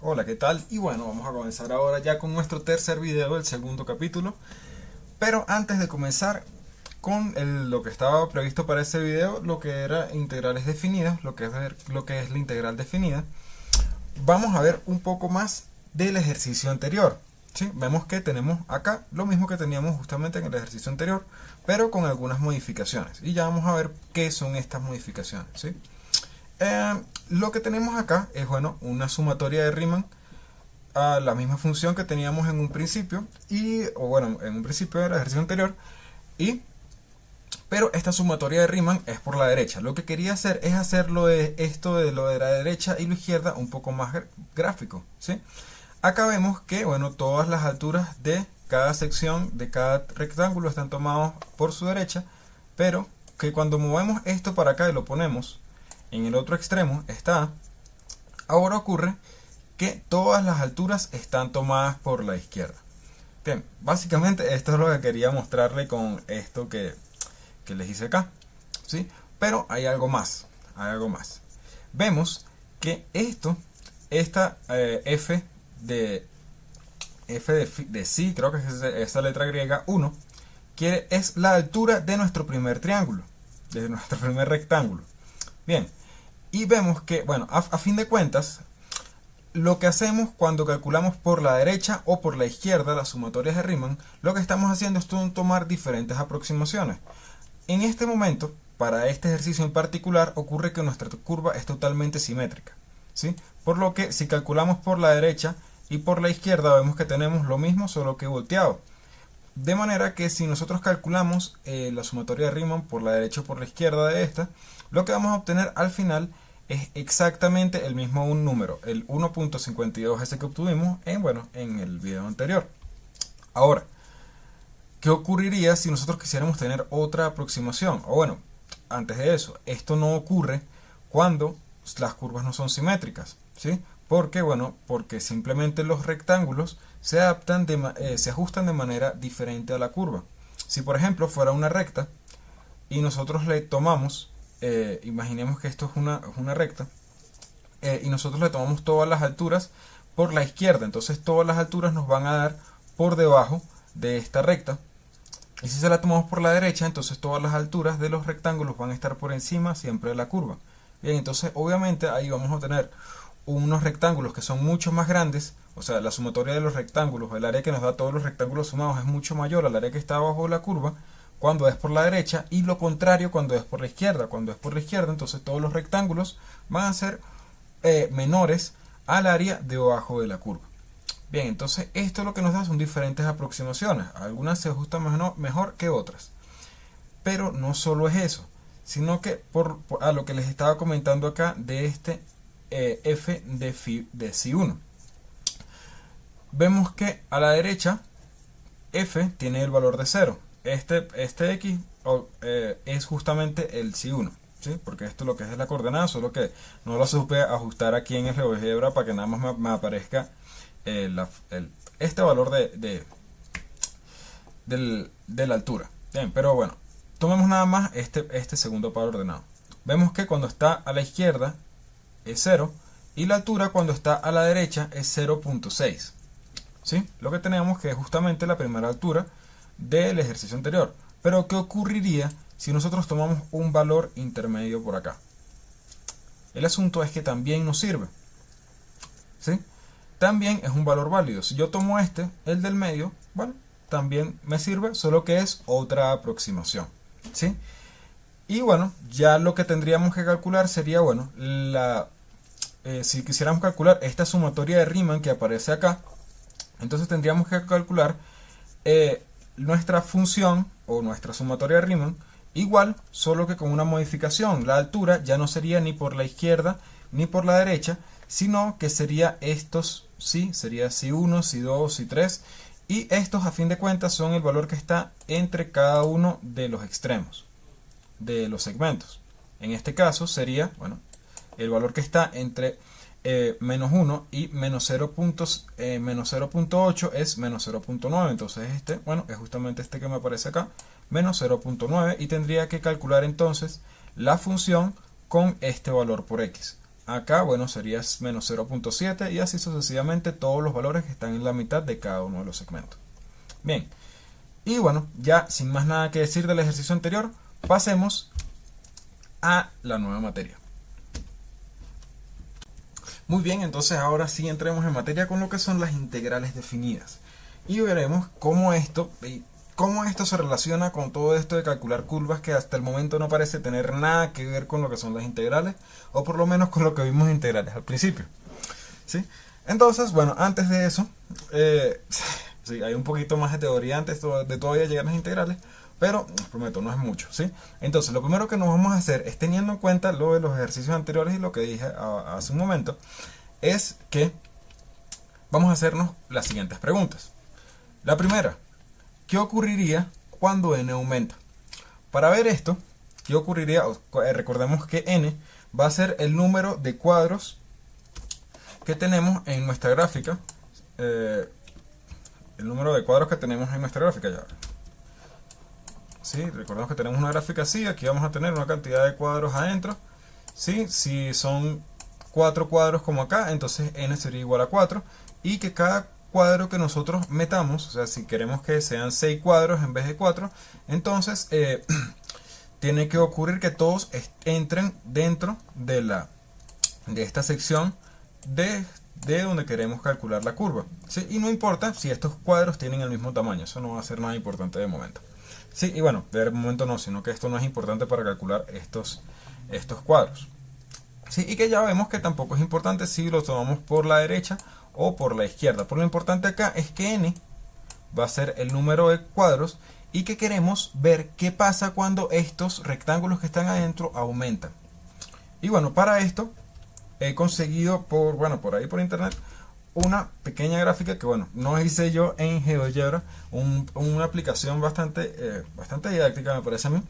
Hola, ¿qué tal? Y bueno, vamos a comenzar ahora ya con nuestro tercer video del segundo capítulo. Pero antes de comenzar con lo que estaba previsto para ese video, lo que era integrales definidas, lo que es la integral definida, vamos a ver un poco más del ejercicio anterior. ¿Sí? Vemos que tenemos acá lo mismo que teníamos justamente en el ejercicio anterior, pero con algunas modificaciones. Y ya vamos a ver qué son estas modificaciones. ¿Sí? Lo que tenemos acá es una sumatoria de Riemann a la misma función que teníamos en un principio en un principio del ejercicio anterior, pero esta sumatoria de Riemann es por la derecha. Lo que quería hacer es hacerlo de esto de lo de la derecha y la izquierda un poco más gráfico, ¿sí? Acá vemos que todas las alturas de cada sección de cada rectángulo están tomados por su derecha, pero que cuando movemos esto para acá y lo ponemos en el otro extremo ahora ocurre que todas las alturas están tomadas por la izquierda. Bien, básicamente esto es lo que quería mostrarle con esto que les hice acá, ¿sí? Pero hay algo más, Vemos que esta f de psi, creo que es esa letra griega 1, es la altura de nuestro primer triángulo, de nuestro primer rectángulo. Bien, y vemos que, a fin de cuentas, lo que hacemos cuando calculamos por la derecha o por la izquierda las sumatorias de Riemann, lo que estamos haciendo es tomar diferentes aproximaciones. En este momento, para este ejercicio en particular, ocurre que nuestra curva es totalmente simétrica, ¿sí? Por lo que si calculamos por la derecha y por la izquierda, vemos que tenemos lo mismo, solo que volteado. De manera que si nosotros calculamos la sumatoria de Riemann por la derecha o por la izquierda de esta, lo que vamos a obtener al final es exactamente el mismo número, el 1.52 ese que obtuvimos en el video anterior. Ahora, ¿qué ocurriría si nosotros quisiéramos tener otra aproximación? Antes de eso, esto no ocurre cuando las curvas no son simétricas, ¿sí? Porque simplemente los rectángulos se ajustan de manera diferente a la curva. Si por ejemplo fuera una recta y nosotros le tomamos, imaginemos que esto es una recta, y nosotros le tomamos todas las alturas por la izquierda, entonces todas las alturas nos van a dar por debajo de esta recta. Y si se la tomamos por la derecha, entonces todas las alturas de los rectángulos van a estar por encima siempre de la curva. Bien, entonces obviamente ahí vamos a tener unos rectángulos que son mucho más grandes, o sea, la sumatoria de los rectángulos, el área que nos da todos los rectángulos sumados es mucho mayor al área que está abajo de la curva cuando es por la derecha, y lo contrario cuando es por la izquierda. Cuando es por la izquierda, entonces todos los rectángulos van a ser menores al área debajo de la curva. Bien, entonces esto lo que nos da son diferentes aproximaciones. Algunas se ajustan mejor que otras. Pero no solo es eso, sino que a lo que les estaba comentando acá de este f de psi 1. Vemos que a la derecha f tiene el valor de 0. Este x es justamente el psi 1. ¿Sí? Porque esto lo que es la coordenada, solo que no lo supe ajustar aquí en el GeoGebra para que nada más me aparezca este valor de la altura. Bien, pero tomemos nada más este segundo par ordenado. Vemos que cuando está a la izquierda es 0 y la altura cuando está a la derecha es 0.6. ¿Sí? Lo que tenemos que es justamente la primera altura del ejercicio anterior. Pero ¿qué ocurriría si nosotros tomamos un valor intermedio por acá? El asunto es que también nos sirve, ¿sí? También es un valor válido. Si yo tomo el del medio, también me sirve, solo que es otra aproximación, ¿sí? Y ya lo que tendríamos que calcular sería, si quisiéramos calcular esta sumatoria de Riemann que aparece acá, entonces tendríamos que calcular nuestra función o nuestra sumatoria de Riemann igual, solo que con una modificación. La altura ya no sería ni por la izquierda ni por la derecha, sino que sería sería psi 1, psi 2, psi 3, y estos a fin de cuentas son el valor que está entre cada uno de los extremos de los segmentos. En este caso sería, el valor que está entre menos 1 y menos 0.8 es menos 0.9, entonces es justamente este que me aparece acá, menos 0.9, y tendría que calcular entonces la función con este valor por x. acá, bueno, sería menos 0.7 y así sucesivamente todos los valores que están en la mitad de cada uno de los segmentos. Bien, y bueno, ya sin más nada que decir del ejercicio anterior, pasemos a la nueva materia. Muy bien, entonces ahora sí entremos en materia con lo que son las integrales definidas. Y veremos cómo esto se relaciona con todo esto de calcular curvas que hasta el momento no parece tener nada que ver con lo que son las integrales, o por lo menos con lo que vimos integrales al principio. ¿Sí? Entonces, bueno, antes de eso, sí, hay un poquito más de teoría antes de todavía llegar a las integrales, pero les prometo, no es mucho, ¿sí? Entonces, lo primero que nos vamos a hacer es, teniendo en cuenta lo de los ejercicios anteriores y lo que dije hace un momento, es que vamos a hacernos las siguientes preguntas. La primera, ¿qué ocurriría cuando n aumenta? Para ver esto, ¿qué ocurriría? Recordemos que n va a ser el número de cuadros que tenemos en nuestra gráfica. El número de cuadros que tenemos en nuestra gráfica ya. ¿Sí? Recordemos que tenemos una gráfica así, aquí vamos a tener una cantidad de cuadros adentro. ¿Sí? Si son 4 cuadros como acá, entonces n sería igual a 4. Y que cada cuadro que nosotros metamos, o sea, si queremos que sean 6 cuadros en vez de 4, entonces tiene que ocurrir que todos entren dentro de esta sección de donde queremos calcular la curva. ¿Sí? Y no importa si estos cuadros tienen el mismo tamaño, eso no va a ser nada importante de momento. Sí, y bueno, de momento no, sino que esto no es importante para calcular estos cuadros. Sí, y que ya vemos que tampoco es importante si los tomamos por la derecha o por la izquierda. Por lo importante acá es que n va a ser el número de cuadros y que queremos ver qué pasa cuando estos rectángulos que están adentro aumentan. Y bueno, para esto he conseguido por ahí por internet una pequeña gráfica que bueno, no hice yo en GeoGebra, una aplicación bastante didáctica me parece a mí,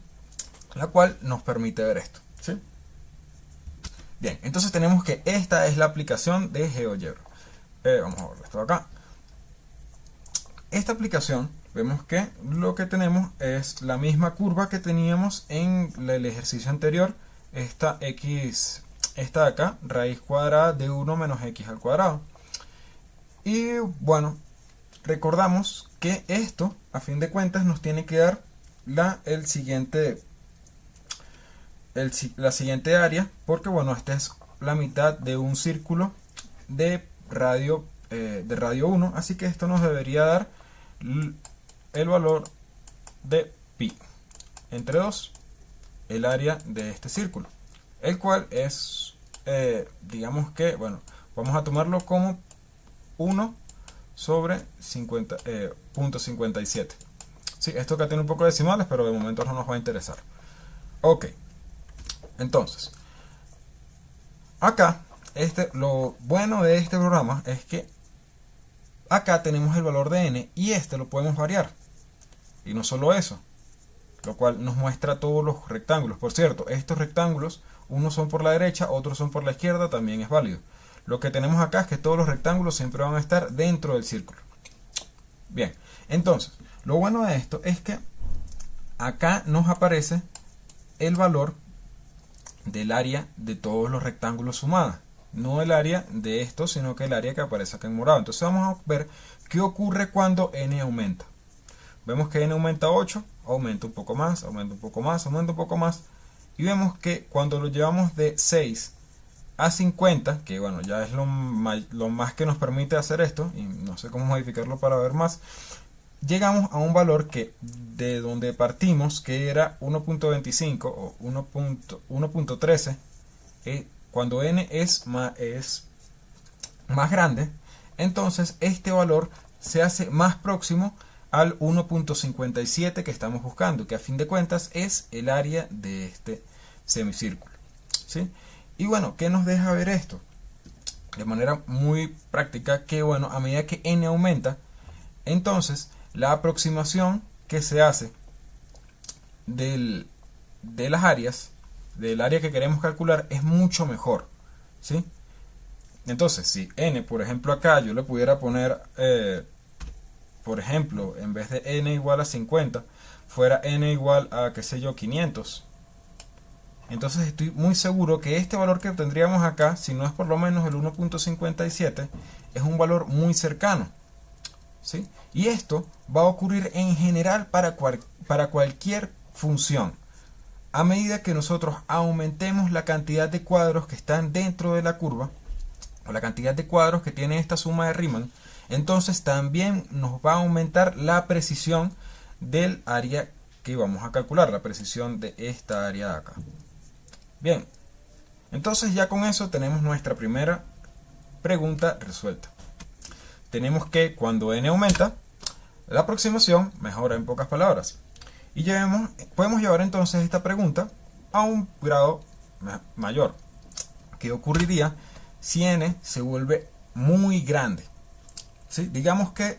la cual nos permite ver esto, ¿sí? Bien, entonces tenemos que esta es la aplicación de GeoGebra. Vamos a ver esto acá. Esta aplicación, vemos que lo que tenemos es la misma curva que teníamos en el ejercicio anterior. Esta de acá, raíz cuadrada de 1 menos x al cuadrado. Y bueno, recordamos que esto, a fin de cuentas, nos tiene que dar la siguiente área, porque bueno, esta es la mitad de un círculo de radio 1, así que esto nos debería dar el valor de pi entre 2, el área de este círculo, el cual es, digamos que, bueno, vamos a tomarlo como 1 sobre 0.57. Sí, esto acá tiene un poco de decimales, pero de momento no nos va a interesar. Ok, entonces, acá, lo bueno de este programa es que acá tenemos el valor de n y lo podemos variar. Y no solo eso, lo cual nos muestra todos los rectángulos. Por cierto, estos rectángulos, unos son por la derecha, otros son por la izquierda, también es válido. Lo que tenemos acá es que todos los rectángulos siempre van a estar dentro del círculo. Bien, entonces, lo bueno de esto es que acá nos aparece el valor del área de todos los rectángulos sumados. No el área de estos, sino que el área que aparece acá en morado. Entonces vamos a ver qué ocurre cuando n aumenta. Vemos que n aumenta 8, aumenta un poco más, aumenta un poco más, aumenta un poco más. Y vemos que cuando lo llevamos de 6 a 50, que bueno, ya es lo más que nos permite hacer esto, y no sé cómo modificarlo para ver más, llegamos a un valor que de donde partimos, que era 1.25 o 1.13, cuando n es más grande, entonces este valor se hace más próximo al 1.57 que estamos buscando, que a fin de cuentas es el área de este semicírculo, ¿sí? Y bueno, ¿qué nos deja ver esto? De manera muy práctica, que bueno, a medida que n aumenta, entonces la aproximación que se hace de las áreas, del área que queremos calcular, es mucho mejor, ¿sí? Entonces, si n, por ejemplo, acá yo le pudiera poner, por ejemplo, en vez de n igual a 50, fuera n igual a, qué sé yo, 500. entonces estoy muy seguro que este valor que obtendríamos acá, si no es por lo menos el 1.57, es un valor muy cercano, ¿sí? Y esto va a ocurrir en general para cualquier función. A medida que nosotros aumentemos la cantidad de cuadros que están dentro de la curva, o la cantidad de cuadros que tiene esta suma de Riemann, entonces también nos va a aumentar la precisión del área que vamos a calcular, la precisión de esta área de acá. Bien, entonces ya con eso tenemos nuestra primera pregunta resuelta. Tenemos que cuando n aumenta, la aproximación mejora, en pocas palabras. Y podemos llevar entonces esta pregunta a un grado mayor. ¿Qué ocurriría si n se vuelve muy grande? ¿Sí? Digamos que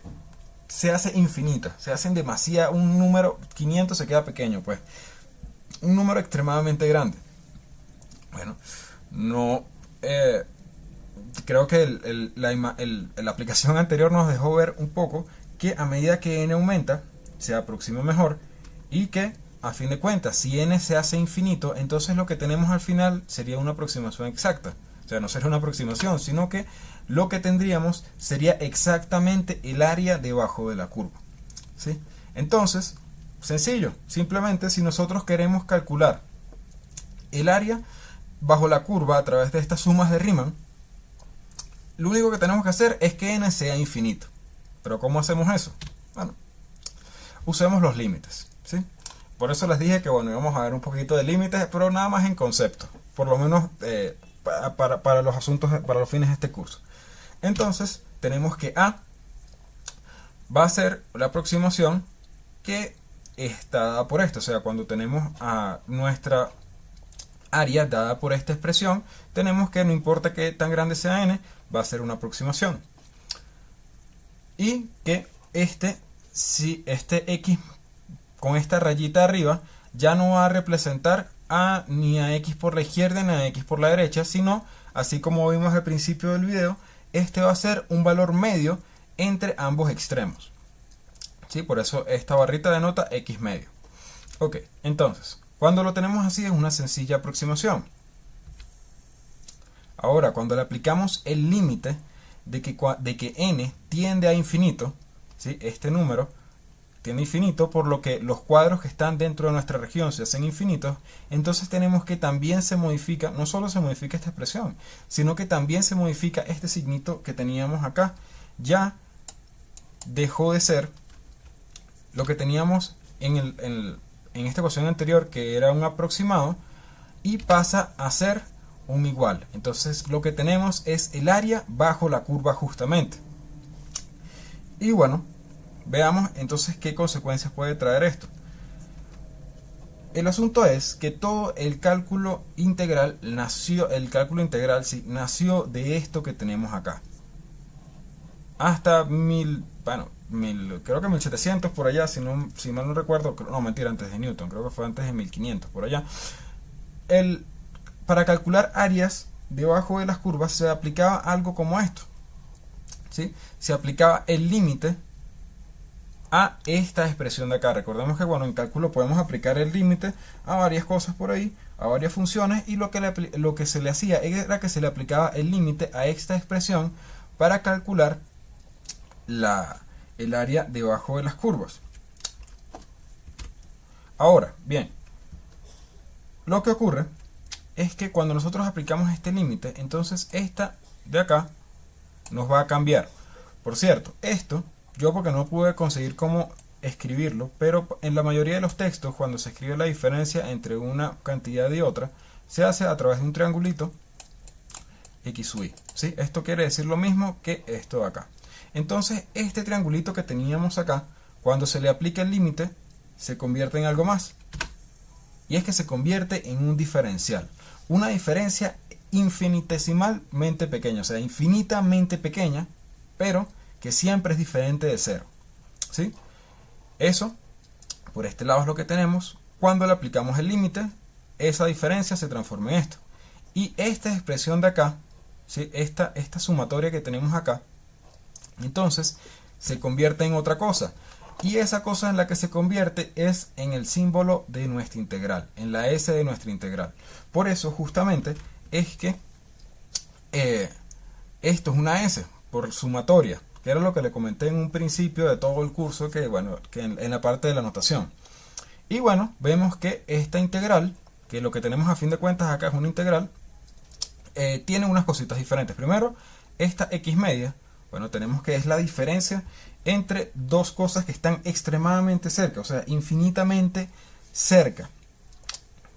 se hace infinita, se hacen demasiado, un número 500 se queda pequeño, pues un número extremadamente grande. Bueno, no creo que la aplicación anterior nos dejó ver un poco que a medida que n aumenta se aproxima mejor, y que a fin de cuentas si n se hace infinito, entonces lo que tenemos al final sería una aproximación exacta. O sea, no sería una aproximación, sino que lo que tendríamos sería exactamente el área debajo de la curva, ¿sí? Entonces, sencillo, simplemente si nosotros queremos calcular el área bajo la curva a través de estas sumas de Riemann, lo único que tenemos que hacer es que n sea infinito. ¿Pero cómo hacemos eso? Bueno, usemos los límites, ¿sí? Por eso les dije que bueno, íbamos a ver un poquito de límites, pero nada más en concepto, por lo menos para los asuntos, para los fines de este curso. Entonces tenemos que A va a ser la aproximación que está dada por esto. O sea, cuando tenemos a nuestra área dada por esta expresión, tenemos que no importa que tan grande sea n, va a ser una aproximación. Y que si este x con esta rayita arriba ya no va a representar ni a x por la izquierda ni a x por la derecha, sino, así como vimos al principio del video, este va a ser un valor medio entre ambos extremos, ¿sí? Por eso esta barrita denota x medio. Ok, entonces, cuando lo tenemos así es una sencilla aproximación. Ahora, cuando le aplicamos el límite de que n tiende a infinito, ¿sí? Este número tiene infinito, por lo que los cuadros que están dentro de nuestra región se hacen infinitos, entonces tenemos que también se modifica, no solo se modifica esta expresión, sino que también se modifica este signito que teníamos acá. Ya dejó de ser lo que teníamos en esta ecuación anterior, que era un aproximado, y pasa a ser un igual. Entonces lo que tenemos es el área bajo la curva justamente. Y bueno, veamos entonces qué consecuencias puede traer esto. El asunto es que todo el cálculo integral nació de esto que tenemos acá. Hasta creo que 1700 por allá, si mal no recuerdo, no, mentira, antes de Newton, creo que fue antes de 1500 por allá. Para calcular áreas debajo de las curvas se aplicaba algo como esto, ¿sí? Se aplicaba el límite a esta expresión de acá. Recordemos que bueno, en cálculo podemos aplicar el límite a varias cosas por ahí, a varias funciones, y lo que se le hacía era que se le aplicaba el límite a esta expresión para calcular el área debajo de las curvas. Ahora, bien, lo que ocurre es que cuando nosotros aplicamos este límite, entonces esta de acá nos va a cambiar. Por cierto, esto yo porque no pude conseguir cómo escribirlo, pero en la mayoría de los textos, cuando se escribe la diferencia entre una cantidad y otra, se hace a través de un triangulito x sub y, ¿sí? Esto quiere decir lo mismo que esto de acá. Entonces este triangulito que teníamos acá, cuando se le aplica el límite, se convierte en algo más, y es que se convierte en un diferencial, una diferencia infinitesimalmente pequeña, o sea, infinitamente pequeña, pero que siempre es diferente de cero, ¿sí? Eso, por este lado es lo que tenemos. Cuando le aplicamos el límite, esa diferencia se transforma en esto. Y esta expresión de acá, ¿sí? Esta sumatoria que tenemos acá, entonces se convierte en otra cosa. Y esa cosa en la que se convierte es en el símbolo de nuestra integral, en la S de nuestra integral. Por eso justamente es que esto es una S, por sumatoria, que era lo que le comenté en un principio de todo el curso, que bueno, que en la parte de la notación. Y bueno, vemos que esta integral, que lo que tenemos a fin de cuentas acá es una integral, tiene unas cositas diferentes. Primero, esta x media, bueno, tenemos que es la diferencia entre dos cosas que están extremadamente cerca, o sea, infinitamente cerca.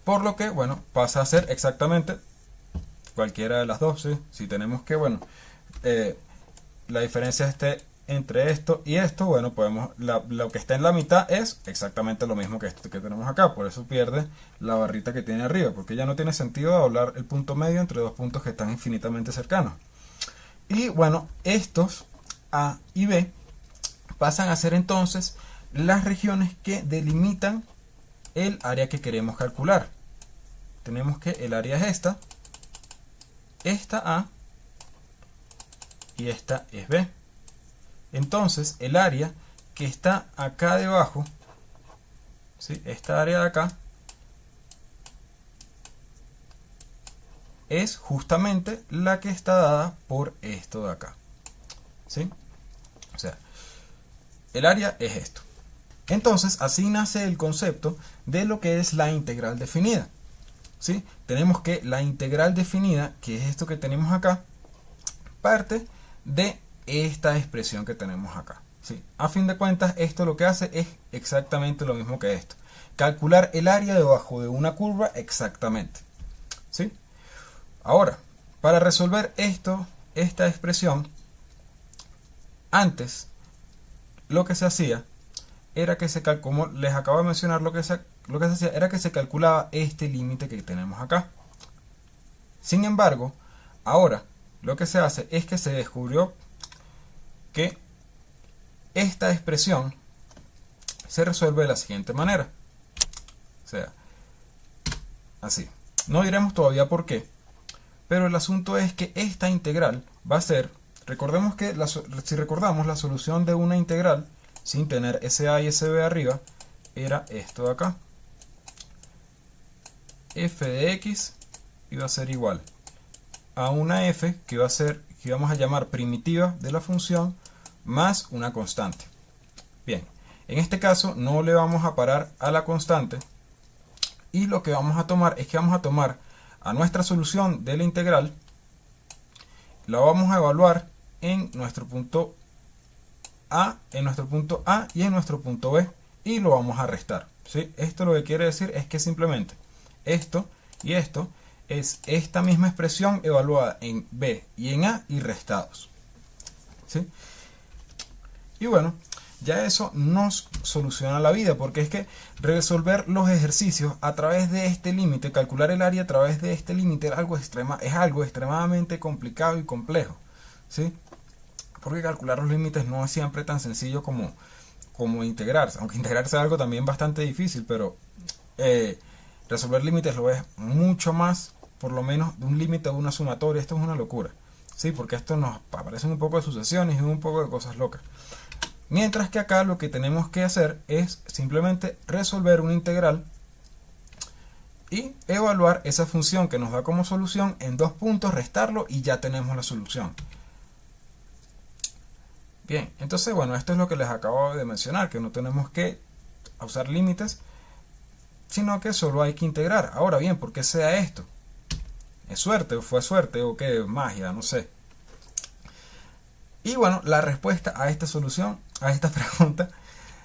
Por lo que, bueno, pasa a ser exactamente cualquiera de las dos, ¿sí? Si tenemos que, bueno, la diferencia esté entre esto y esto, bueno, podemos, lo que está en la mitad es exactamente lo mismo que esto que tenemos acá, por eso pierde la barrita que tiene arriba, porque ya no tiene sentido doblar el punto medio entre dos puntos que están infinitamente cercanos. Y bueno, estos A y B pasan a ser entonces las regiones que delimitan el área que queremos calcular. Tenemos que el área es esta A y esta es B. Entonces el área que está acá debajo, ¿sí? Esta área de acá es justamente la que está dada por esto de acá, ¿sí? O sea, el área es esto. Entonces así nace el concepto de lo que es la integral definida, ¿sí? Tenemos que la integral definida, que es esto que tenemos acá, parte de esta expresión que tenemos acá, ¿sí? A fin de cuentas, esto lo que hace es exactamente lo mismo que esto. Calcular el área debajo de una curva exactamente, ¿sí? Ahora, para resolver esta expresión, antes lo que se hacía era que como les acabo de mencionar, lo que se hacía era que se calculaba este límite que tenemos acá. Sin embargo, ahora lo que se hace es que se descubrió que esta expresión se resuelve de la siguiente manera. O sea, así. No diremos todavía por qué, pero el asunto es que esta integral va a ser, recordemos que si recordamos la solución de una integral sin tener ese a y ese b arriba, era esto de acá. F de x iba a ser igual a una f que vamos a llamar primitiva de la función más una constante. Bien, en este caso no le vamos a parar a la constante, y lo que vamos a tomar es que vamos a tomar a nuestra solución de la integral, la vamos a evaluar en nuestro punto A, y en nuestro punto B, y lo vamos a restar, ¿sí? Esto lo que quiere decir es que simplemente esto y esto es esta misma expresión evaluada en B y en A y restados, ¿sí? Y bueno, ya eso nos soluciona la vida, porque es que resolver los ejercicios a través de este límite, calcular el área a través de este límite es algo extremadamente complicado y complejo, ¿sí? Porque calcular los límites no es siempre tan sencillo como integrarse, aunque integrarse es algo también bastante difícil, pero resolver límites lo es mucho más, por lo menos de un límite de una sumatoria. Esto es una locura, ¿sí? Porque esto nos aparecen un poco de sucesiones y un poco de cosas locas. Mientras que acá lo que tenemos que hacer es simplemente resolver una integral y evaluar esa función que nos da como solución en dos puntos, restarlo y ya tenemos la solución. Bien, entonces bueno, esto es lo que les acabo de mencionar, que no tenemos que usar límites, sino que solo hay que integrar. Ahora bien, ¿por qué sea esto? ¿Es suerte o fue suerte o qué magia? No sé. Y bueno, la respuesta a esta solución, a esta pregunta,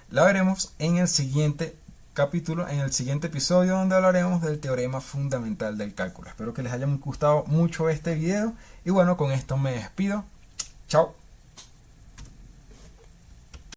la veremos en el siguiente capítulo, en el siguiente episodio, donde hablaremos del teorema fundamental del cálculo. Espero que les haya gustado mucho este video y bueno, con esto me despido. Chao.